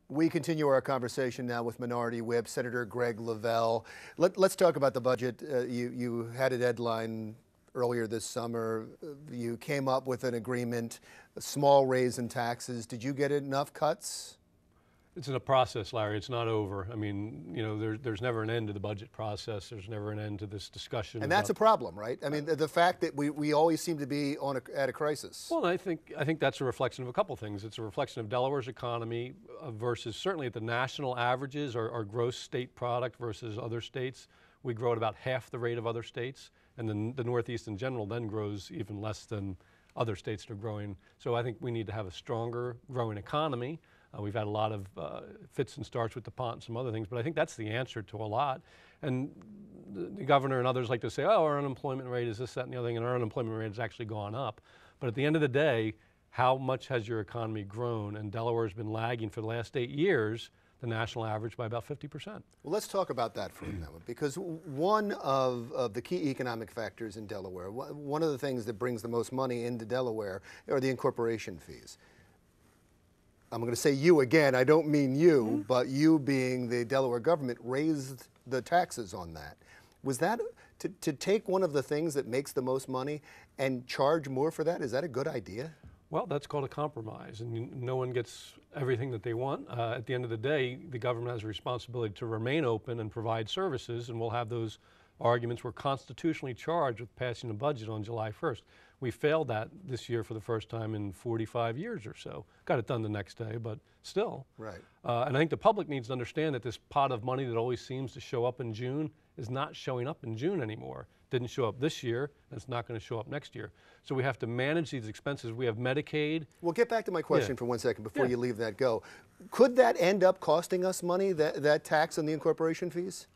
We continue our conversation now with Minority Whip Senator Greg Lavelle. Let's talk about the budget. You had a deadline earlier this summer. You came up with an agreement, a small raise in taxes. Did you get enough cuts? It's in a process, Larry. It's not over. I mean, you know, there's never an end to the budget process. There's never an end to this discussion. And that's a problem, right? I mean, the fact that we always seem to be at a crisis. Well, I think that's a reflection of a couple things. It's a reflection of Delaware's economy versus certainly at the national averages, our gross state product versus other states. We grow at about half the rate of other states, and then the Northeast in general then grows even less than other states that are growing. So I think we need to have a stronger growing economy. We've had a lot of fits and starts with DuPont and some other things, but I think that's the answer to a lot. And the governor and others like to say, oh, our unemployment rate is this, that, and the other thing, and our unemployment rate has actually gone up. But at the end of the day, how much has your economy grown? And Delaware's been lagging for the last 8 years, the national average, by about 50%. Well, let's talk about that for a moment, because one of the key economic factors in Delaware, one of the things that brings the most money into Delaware are the incorporation fees. I'm going to say you again, I don't mean you, but you being the Delaware government raised the taxes on that. Was that, to take one of the things that makes the most money and charge more for that, is that a good idea? Well, that's called a compromise, and no one gets everything that they want. At the end of the day, the government has a responsibility to remain open and provide services, and we'll have those arguments. We're constitutionally charged with passing a budget on July 1st. We failed that this year for the first time in 45 years or so. Got it done the next day, but still. Right. And I think the public needs to understand that this pot of money that always seems to show up in June is not showing up in June anymore. Didn't show up this year, and it's not going to show up next year. So we have to manage these expenses. We have Medicaid. Well, get back to my question for 1 second before you leave that go. Could that end up costing us money, that tax on the incorporation fees?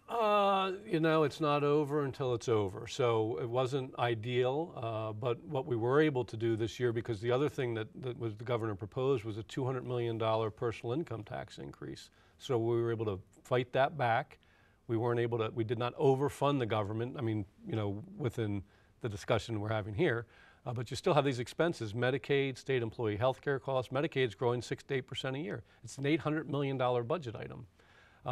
You know, it's not over until it's over. So it wasn't ideal, but what we were able to do this year, because the other thing that was the governor proposed was a $200 million personal income tax increase. So we were able to fight that back. We did not overfund the government. I mean, you know, within the discussion we're having here, but you still have these expenses: Medicaid, state employee health care costs. Medicaid's growing 6 to 8% a year. It's an $800 million budget item.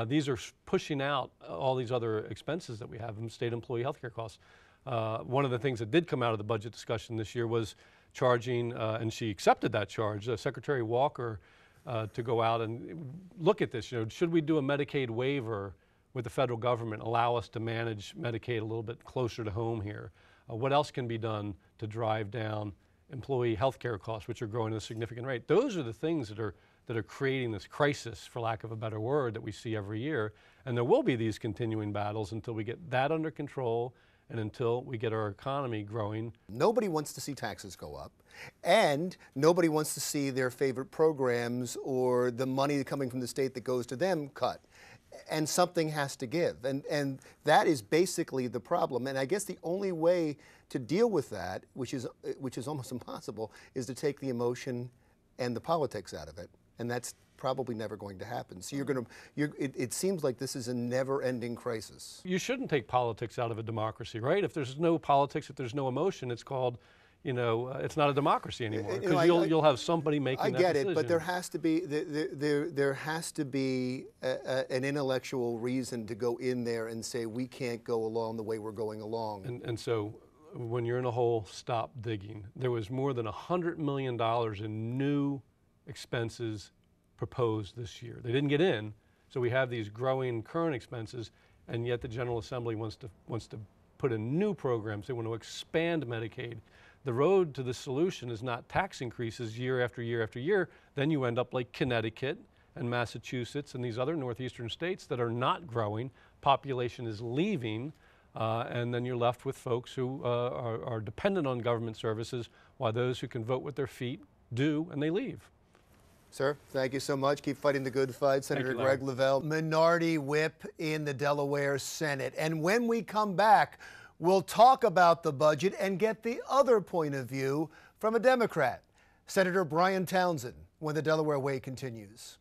These are pushing out all these other expenses that we have in state employee health care costs. One of the things that did come out of the budget discussion this year was charging, and she accepted that charge, Secretary Walker, to go out and look at this. You know, should we do a Medicaid waiver with the federal government, allow us to manage Medicaid a little bit closer to home here? What else can be done to drive down employee health care costs, which are growing at a significant rate? Those are the things that are creating this crisis, for lack of a better word, that we see every year. And there will be these continuing battles until we get that under control and until we get our economy growing. Nobody wants to see taxes go up, and nobody wants to see their favorite programs or the money coming from the state that goes to them cut. And something has to give, and that is basically the problem. And I guess the only way to deal with that, which is almost impossible, is to take the emotion and the politics out of it, and that's probably never going to happen. So it seems like this is a never-ending crisis. You shouldn't take politics out of a democracy, right? If there's no politics, if there's no emotion, it's called, you know, it's not a democracy anymore, because you'll have somebody making that decision. I get it, but there has to be an intellectual reason to go in there and say we can't go along the way we're going along. And so when you're in a hole, stop digging. There was more than $100 million in new expenses proposed this year. They didn't get in, so we have these growing current expenses, and yet the General Assembly wants to put in new programs. They want to expand Medicaid. The road to the solution is not tax increases year after year after year. Then you end up like Connecticut and Massachusetts and these other northeastern states that are not growing. Population is leaving, and then you're left with folks who are dependent on government services, while those who can vote with their feet do, and they leave. Sir, thank you so much. Keep fighting the good fight. Senator Greg Lavelle, Minority Whip in the Delaware Senate. And when we come back, we'll talk about the budget and get the other point of view from a Democrat, Senator Brian Townsend, when the Delaware Way continues.